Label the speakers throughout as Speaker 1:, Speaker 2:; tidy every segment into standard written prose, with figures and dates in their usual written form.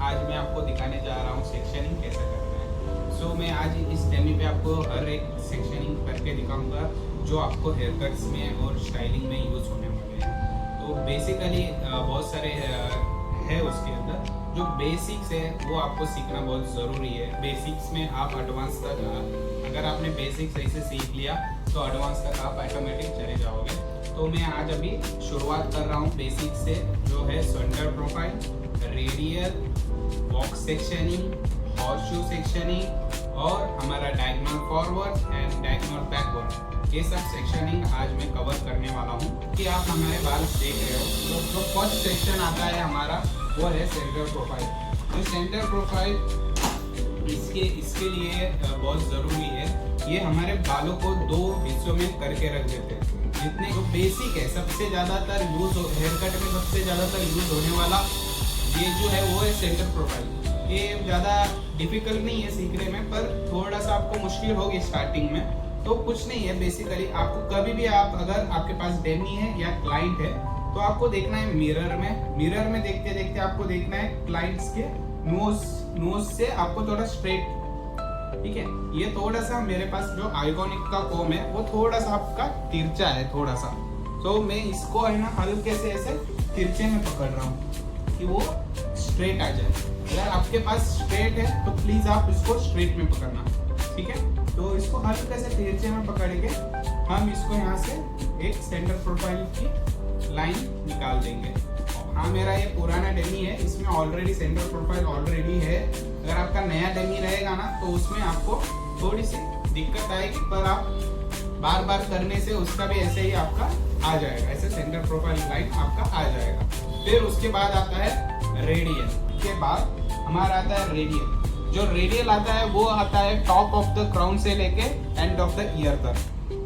Speaker 1: आज मैं आपको दिखाने जा रहा हूँ सेक्शनिंग कैसे करना है। सो मैं आज इस डेमो पे आपको हर एक सेक्शनिंग करके दिखाऊंगा जो आपको हेयर कट्स में और स्टाइलिंग में यूज़ होने वाले हैं। तो बेसिकली बहुत सारे है उसके अंदर जो बेसिक्स है वो आपको सीखना बहुत ज़रूरी है। बेसिक्स में आप एडवांस तक अगर आपने बेसिक्स ऐसे सीख लिया तो एडवांस तक आप ऑटोमेटिक चले जाओगे। तो मैं आज अभी शुरुआत कर रहा हूँ बेसिक से, जो है centre profile, radial, box sectioning, horseshoe sectioning और हमारा diagonal forward and diagonal backward. ये सब सेक्शनिंग आज मैं कवर करने वाला हूँ कि आप हमारे बाल देख रहे हो। तो जो फर्स्ट सेक्शन आता है हमारा वो है सेंटर प्रोफाइल। तो सेंटर प्रोफाइल इसके लिए बहुत ज़रूरी है। ये हमारे बालों को दो हिस्सों में करके रख देते हैं। जितने जो बेसिक है सबसे ज़्यादातर यूज़ हेयर कट में सबसे ज़्यादातर यूज़ होने वाला ये जो है वो है सेंटर प्रोफाइल। ये ज़्यादा डिफिकल्ट नहीं है सीखने में, पर थोड़ा सा आपको मुश्किल होगी स्टार्टिंग में। तो कुछ नहीं है, बेसिकली आपको कभी भी आप अगर आपके पास डेमी है या क्लाइंट है तो आपको देखना है मिरर में देखते देखते आपको देखना है क्लाइंट्स के नोज से आपको थोड़ा स्ट्रेट, ठीक है। ये थोड़ा सा मेरे पास जो आइकॉनिक का कोम है वो थोड़ा सा आपका तिरछा है थोड़ा सा, तो मैं इसको है ना हल्के से ऐसे तिरछे में पकड़ रहा हूँ कि वो स्ट्रेट आ जाए। अगर आपके पास स्ट्रेट है तो प्लीज आप इसको स्ट्रेट में पकड़ना, ठीक है। तो इसको हल्के से तिरछे में पकड़ के हम इसको यहाँ से एक सेंटर प्रोफाइल की लाइन निकाल देंगे। हाँ, मेरा ये पुराना डेमी है, इसमें ऑलरेडी सेंटर प्रोफाइल ऑलरेडी है। अगर आपका नया डेमी रहेगा ना तो उसमें आपको थोड़ी सी दिक्कत आएगी, पर आप बार बार करने से उसका भी ऐसे ही आपका आ जाएगा, ऐसे सेंटर प्रोफाइल लाइन आपका आ जाएगा। फिर उसके बाद आता है रेडियल। के बाद हमारा आता है रेडियल। जो रेडियल आता है वो आता है टॉप ऑफ द क्राउन से लेके एंड ऑफ द ईयर तक।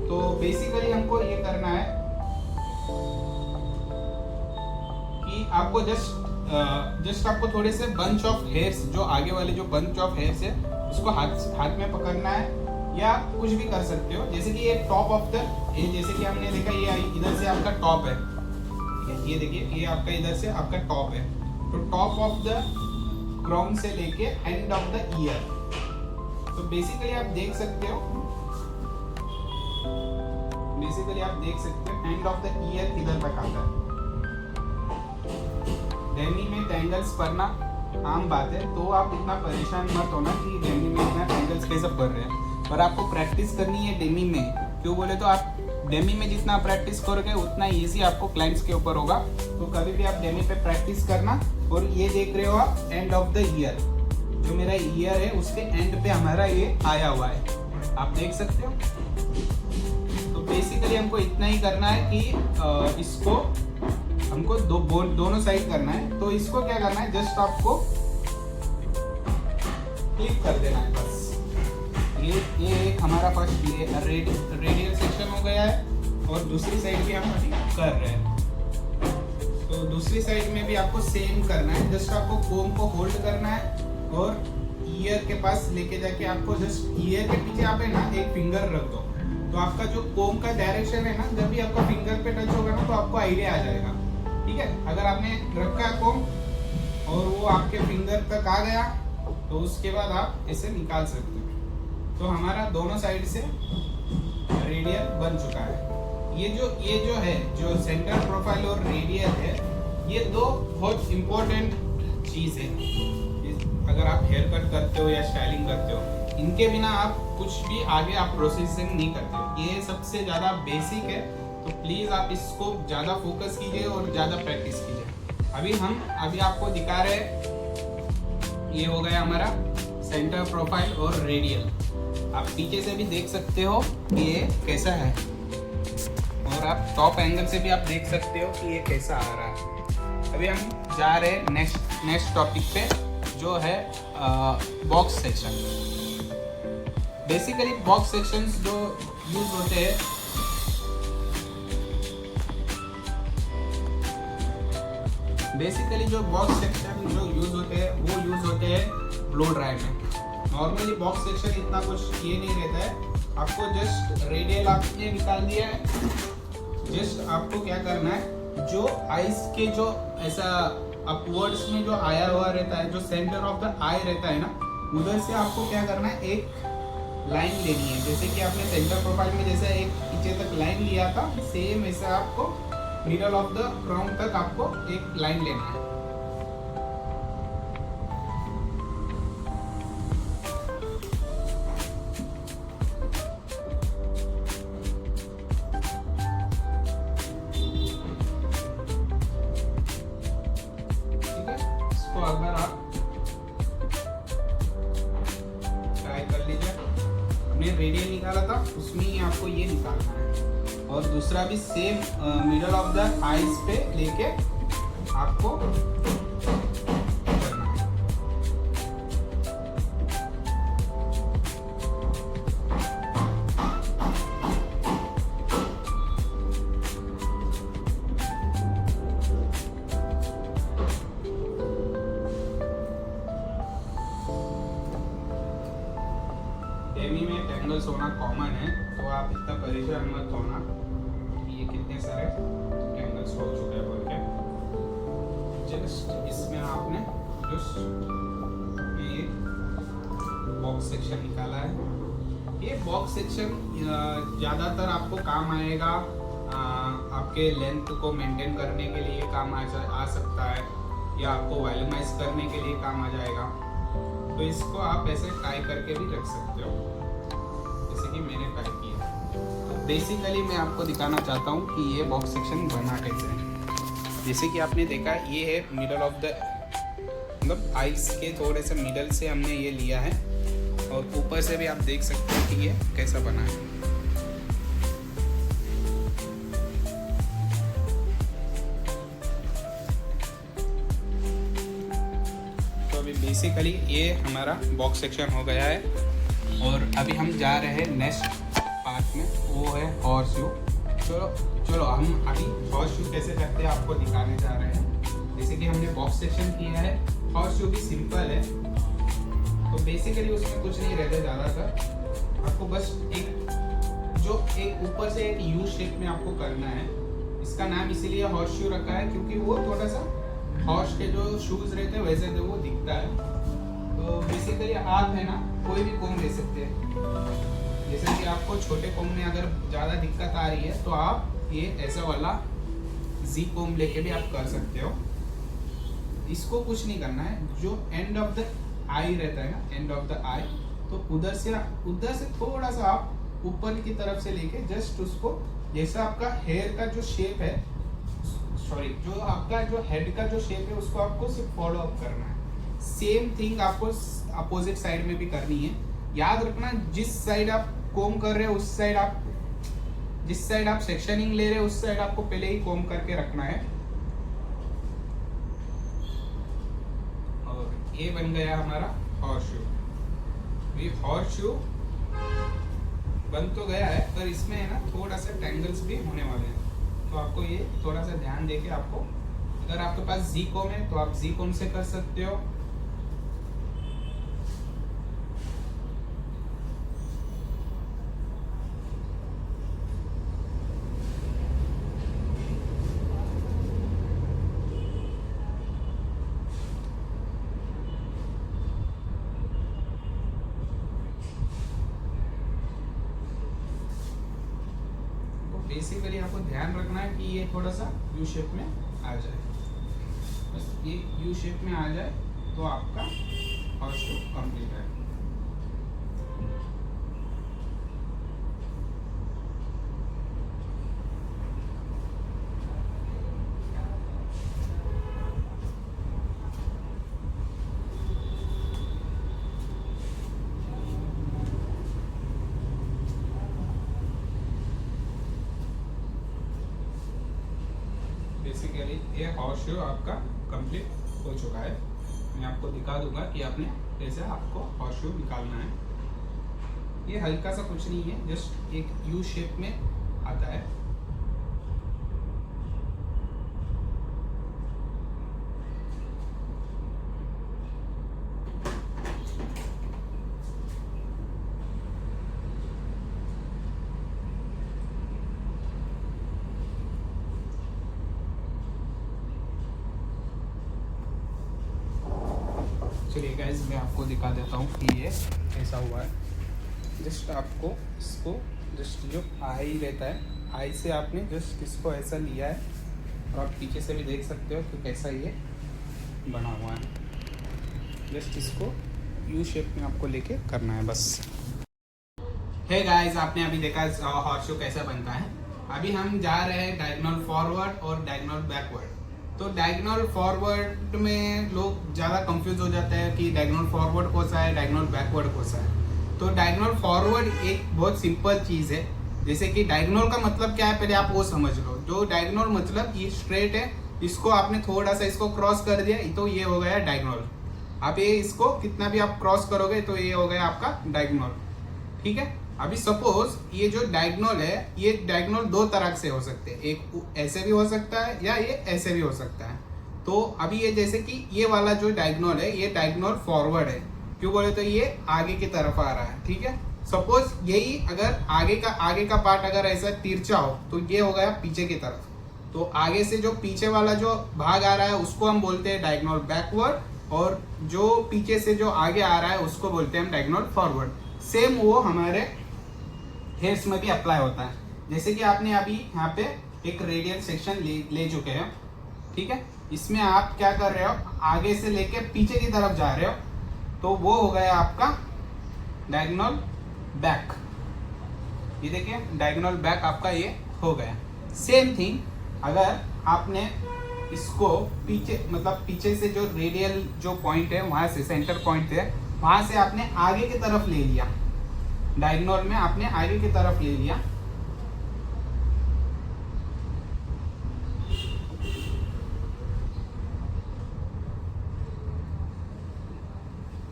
Speaker 1: तो बेसिकली हमको ये करना है कि आपको जस्ट आपको थोड़े से बंच ऑफ हेयर्स, जो आगे वाले जो बंच ऑफ हेयर्स है उसको हाथ में पकड़ना है, या कुछ भी कर सकते हो। जैसे कि ये टॉप ऑफ द, ये जैसे कि हमने देखा ये इधर से आपका टॉप है, ठीक है। ये देखिए ये आपका इधर से आपका टॉप है, तो टॉप ऑफ द क्राउन से लेके एंड ऑफ द ईयर। तो बेसिकली आप देख सकते हो एंड ऑफ द ईयर किधर तक आता है। डेमी में टेंगल्स पड़ना आम बात है, तो आप इतना परेशान मत होना कि डेमी में इतना टेंगल्स कैसे पड़ रहे हैं। पर आपको प्रैक्टिस करनी है डेमी में। क्यों बोले तो आप डेमी में जितना प्रैक्टिस करोगे उतना इजी आपको क्लाइंट्स के ऊपर होगा। तो कभी भी आप डेमी पे प्रैक्टिस करना। और ये देख रहे हो आप एंड ऑफ द ईयर, जो मेरा ईयर है उसके एंड पे हमारा ये आया हुआ है, आप देख सकते हो। तो बेसिकली हमको इतना ही करना है कि इसको हमको दोनों साइड करना है। तो इसको क्या करना है, जस्ट आपको क्लिक कर देना है बस। ये एक हमारा फर्स्ट रेडियल सेक्शन हो गया है और दूसरी साइड भी हम कर रहे हैं। तो दूसरी साइड में भी आपको सेम करना है। जस्ट आपको कोम को होल्ड करना है और ईयर के पास लेके जाके आपको जस्ट ईयर के पीछे आप है ना एक फिंगर रख दो। तो आपका जो कोम का डायरेक्शन है ना, जब भी आपका फिंगर पे टच होगा ना तो आपको आइडिया आ जाएगा, ठीक है। अगर आपने रखा है कोम और वो आपके फिंगर तक आ गया तो उसके बाद आप इसे निकाल सकते हो। तो हमारा दोनों साइड से रेडियल बन चुका है। ये जो है जो सेंटर प्रोफाइल और रेडियल है, ये दो बहुत इम्पोर्टेंट चीज है। अगर आप हेयर कट करते हो या स्टाइलिंग करते हो, इनके बिना आप कुछ भी आगे आप प्रोसेसिंग नहीं करते हो। ये सबसे ज़्यादा बेसिक है, तो प्लीज़ आप इसको ज़्यादा फोकस कीजिए और ज़्यादा प्रैक्टिस कीजिए। अभी आपको दिखा रहे हैं, ये हो गया हमारा सेंटर प्रोफाइल और रेडियल। आप पीछे से भी देख सकते हो कि ये कैसा है, और आप टॉप एंगल से भी आप देख सकते हो कि ये कैसा आ रहा है। अभी हम जा रहे हैं नेक्स्ट टॉपिक पे, जो है box section. Basically box sections जो यूज होते हैं, जो बॉक्स सेक्शन जो यूज होते हैं वो यूज होते हैं ब्लो ड्राई में। नॉर्मली बॉक्स सेक्शन इतना कुछ ये नहीं रहता है। आपको जस्ट रेडियल आपने निकाल दिया है, जस्ट आपको क्या करना है, जो आइस के जो ऐसा अपवर्ड्स में जो आया हुआ रहता है, जो सेंटर ऑफ द आई रहता है ना, उधर से आपको क्या करना है, एक लाइन लेनी है। जैसे कि आपने सेंटर प्रोफाइल में जैसे एक पीछे तक लाइन लिया था, सेम ऐसा आपको मिडल ऑफ द क्राउन तक आपको एक लाइन लेना है। अगर आप ट्राई कर लीजिए, हमने रेडियन निकाला था उसमें ही आपको ये निकालना है, और दूसरा भी same middle of the eyes पे लेके आपको करना है। डेमी में टेंगल्स होना कॉमन है, तो आप इतना परेशान मत होना कि ये कितने सारे टेंगल्स हो चुके हैं बोल के। जस्ट इसमें आपने ये बॉक्स सेक्शन निकाला है। ये बॉक्स सेक्शन ज़्यादातर आपको काम आएगा, आपके लेंथ को मेंटेन करने के लिए काम आ सकता है, या आपको वॉल्यूमाइज करने के लिए काम आ जाएगा। तो इसको आप ऐसे टाई करके भी रख सकते हो, जैसे कि मैंने टाई किया। तो बेसिकली मैं आपको दिखाना चाहता हूँ कि ये बॉक्स सेक्शन बना कैसे है। जैसे कि आपने देखा, ये है मिडल ऑफ द, मतलब आइस के थोड़े से मिडल से हमने ये लिया है, और ऊपर से भी आप देख सकते हैं कि ये कैसा बना है। बेसिकली ये हमारा बॉक्स सेक्शन हो गया है, और अभी हम जा रहे हैं नेक्स्ट पार्ट में, वो है हॉर्स शू। चलो हम अभी हॉर्स शू कैसे करते हैं आपको दिखाने जा रहे हैं। जैसे कि हमने बॉक्स सेक्शन किया है, हॉर्स शू भी सिंपल है। तो बेसिकली उसमें कुछ नहीं रहता ज़्यादातर, आपको बस एक ऊपर से एक यू शेप में आपको करना है। इसका नाम इसीलिए हॉर्स शू रखा है क्योंकि वो थोड़ा सा हॉर्स के जो शूज रहते हैं वैसे तो वो दिखता है। तो बेसिकली आप है ना कोई भी कोम ले सकते हैं। जैसे कि आपको छोटे कोम में अगर ज़्यादा दिक्कत आ रही है तो आप ये ऐसा वाला जी कोम लेके भी आप कर सकते हो। इसको कुछ नहीं करना है, जो एंड ऑफ द आई रहता है ना, एंड ऑफ द आई, तो उधर से थोड़ा सा आप ऊपर की तरफ से लेके जस्ट उसको, जैसा आपका हेयर का जो शेप है, सॉरी जो आपका जो हेड का जो शेप है उसको आपको सिर्फ फॉलो अप करना है। सेम थिंग आपको अपोजिट साइड में भी करनी है। याद रखना, जिस साइड आप कोम कर रहे हो उस साइड आप, जिस साइड आप सेक्शनिंग ले रहे हो उस साइड आपको पहले ही कोम करके रखना है। और ये बन गया हमारा हॉर्स शू। ये हॉर्स शू बन तो गया है, पर इसमें है ना थोड़ा सा टेंगल्स भी होने वाले हैं, तो आपको ये थोड़ा सा ध्यान देके आपको, अगर आपके पास जी कोम है तो आप जी कोम से कर सकते हो। बेसिकली आपको ध्यान रखना है कि ये थोड़ा सा यू शेप में आ जाए, बस ये यू शेप में आ जाए तो आपका हॉर्स शू कंप्लीट है। बेसिकली ये हॉर्स शू आपका कंप्लीट हो चुका है। मैं आपको दिखा दूंगा कि आपने कैसे आपको हॉर्स शू निकालना है। ये हल्का सा कुछ नहीं है, जस्ट एक यू शेप में आता है। चलिए गाइस मैं आपको दिखा देता हूँ कि ये कैसा हुआ है। जस्ट आपको इसको जस्ट जो आई रहता है, आई से आपने जस्ट इसको ऐसा लिया है और आप पीछे से भी देख सकते हो कि कैसा ये बना हुआ है। जस्ट इसको यू शेप में आपको लेके करना है बस। हे गाइस, आपने अभी देखा हॉर्स शो कैसा बनता है। अभी हम जा रहे हैं डायगोनल फॉरवर्ड और डायगोनल बैकवर्ड। तो डायगोनल फॉरवर्ड में लोग ज़्यादा कंफ्यूज हो जाते हैं कि डायगोनल फॉरवर्ड कौन सा है, डायगोनल बैकवर्ड कौन सा है। तो डायगोनल फॉरवर्ड एक बहुत सिंपल चीज़ है। जैसे कि डायगोनल का मतलब क्या है, पहले आप वो समझ लो। जो डायगोनल मतलब ये स्ट्रेट है, इसको आपने थोड़ा सा इसको क्रॉस कर दिया तो ये हो गया डायगोनल। आप ये इसको कितना भी आप क्रॉस करोगे तो ये हो गया आपका डायगोनल, ठीक है। अभी सपोज ये जो डायगोनल है, ये डायगोनल दो तरह से हो सकते हैं, एक ऐसे भी हो सकता है या ये ऐसे भी हो सकता है। तो अभी ये जैसे कि ये वाला जो डायगोनल है, ये डायगोनल फॉरवर्ड है। क्यों बोले तो ये आगे की तरफ आ रहा है, ठीक है। सपोज यही अगर आगे का पार्ट अगर ऐसा तिरछा हो तो ये हो गया पीछे की तरफ। तो आगे से जो पीछे वाला जो भाग आ रहा है उसको हम बोलते हैं डायगोनल बैकवर्ड, और जो पीछे से जो आगे आ रहा है उसको बोलते हैं हम डायगोनल फॉरवर्ड। सेम वो हमारे हेयर्स में भी अप्लाई होता है। जैसे कि आपने अभी यहाँ पे एक रेडियल सेक्शन ले चुके हैं, ठीक है। इसमें आप क्या कर रहे हो, आगे से लेके पीछे की तरफ जा रहे हो, तो वो हो गया आपका डायगोनल बैक। ये देखिए डायगोनल बैक आपका ये हो गया। सेम थिंग अगर आपने इसको पीछे मतलब पीछे से जो रेडियल जो पॉइंट है वहां से सेंटर पॉइंट है, वहां से आपने आगे की तरफ ले लिया, डायगोनल में आपने आगे की तरफ ले लिया,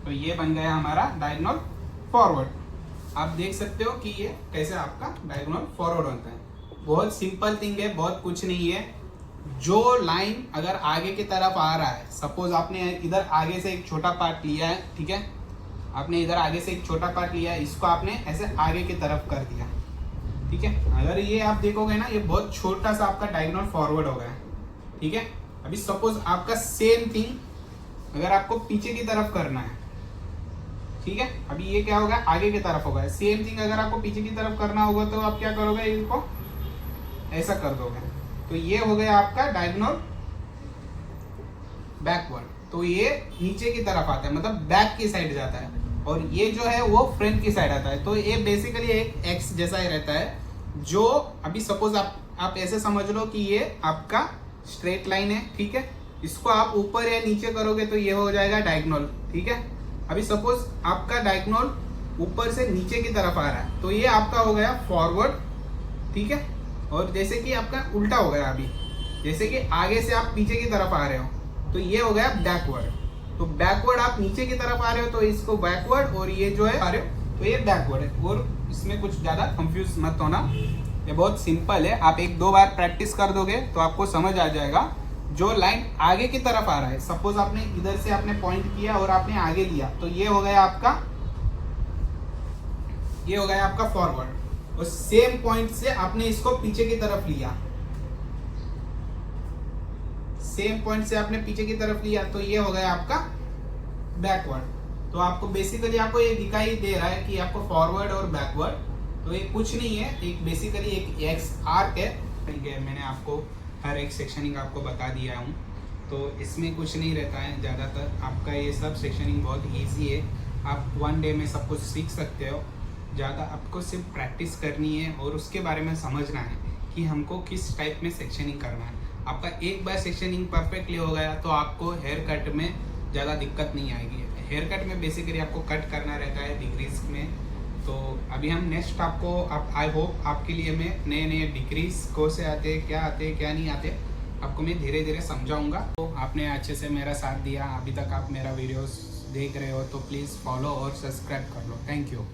Speaker 1: तो ये बन गया हमारा डायगोनल फॉरवर्ड। आप देख सकते हो कि ये कैसे आपका डायगोनल फॉरवर्ड बनता है। बहुत सिंपल थिंग है, बहुत कुछ नहीं है। जो लाइन अगर आगे की तरफ आ रहा है, सपोज आपने इधर आगे से एक छोटा पार्ट लिया है, ठीक है, आपने इधर आगे से एक छोटा पार्ट लिया है, इसको आपने ऐसे आगे की तरफ कर दिया, ठीक है। अगर ये आप देखोगे ना, ये बहुत छोटा सा आपका डायगोनल फॉरवर्ड हो गया, ठीक है। अभी सपोज आपका सेम थिंग अगर आपको पीछे की तरफ करना है, ठीक है, अभी ये क्या होगा, आगे की तरफ होगा। सेम थिंग अगर आपको पीछे की तरफ करना होगा तो आप क्या करोगे, इसको ऐसा कर दोगे, तो ये हो गया आपका डायगोनल बैकवर्ड। तो ये नीचे की तरफ आता है, मतलब बैक की साइड जाता है, और ये जो है वो फ्रंट की साइड आता है। तो ये बेसिकली एक एक्स जैसा ही रहता है। जो अभी सपोज आप ऐसे समझ लो कि ये आपका स्ट्रेट लाइन है, ठीक है। इसको आप ऊपर या नीचे करोगे तो ये हो जाएगा डायगोनल, ठीक है। अभी सपोज आपका डायगोनल ऊपर से नीचे की तरफ आ रहा है, तो ये आपका हो गया फॉरवर्ड, ठीक है। और जैसे कि आपका उल्टा हो गया, अभी जैसे कि आगे से आप पीछे की तरफ आ रहे हो, तो ये हो गया बैकवर्ड। तो बैकवर्ड आप नीचे की तरफ आ रहे हो तो इसको बैकवर्ड, और ये जो है आ रहे हो तो ये बैकवर्ड है। और इसमें कुछ ज़्यादा कंफ्यूज मत होना, ये बहुत सिंपल है। आप एक दो बार प्रैक्टिस कर दोगे तो आपको समझ आ जाएगा। जो लाइन आगे की तरफ आ रहा है, सपोज आपने इधर से आपने पॉइंट किया और आपने आगे लिया, तो ये हो गया आपका, ये हो गया आपका फॉरवर्ड। और सेम पॉइंट से आपने इसको पीछे की तरफ लिया, सेम पॉइंट से आपने पीछे की तरफ लिया, तो ये हो गया आपका बैकवर्ड। तो आपको बेसिकली आपको ये दिखाई दे रहा है कि आपको फॉरवर्ड और बैकवर्ड, तो ये कुछ नहीं है, एक बेसिकली एक एक्स आर्क है। मैंने आपको हर एक सेक्शनिंग आपको बता दिया हूँ, तो इसमें कुछ नहीं रहता है ज़्यादातर। आपका ये सब सेक्शनिंग बहुत ईजी है, आप वन डे में सब कुछ सीख सकते हो। ज़्यादा आपको सिर्फ प्रैक्टिस करनी है और उसके बारे में समझना है कि हमको किस टाइप में सेक्शनिंग करना है। आपका एक बार सेक्शनिंग परफेक्टली हो गया तो आपको हेयर कट में ज़्यादा दिक्कत नहीं आएगी। हेयर कट में बेसिकली आपको कट करना रहता है डिक्रीज में। तो अभी हम नेक्स्ट आपको आई होप आपके लिए मैं नए नए डिक्रीज कौन से आते हैं, क्या नहीं आते, आपको मैं धीरे धीरे समझाऊंगा। तो आपने अच्छे से मेरा साथ दिया, अभी तक आप मेरा वीडियोस देख रहे हो तो प्लीज़ फॉलो और सब्सक्राइब कर लो। Thank you.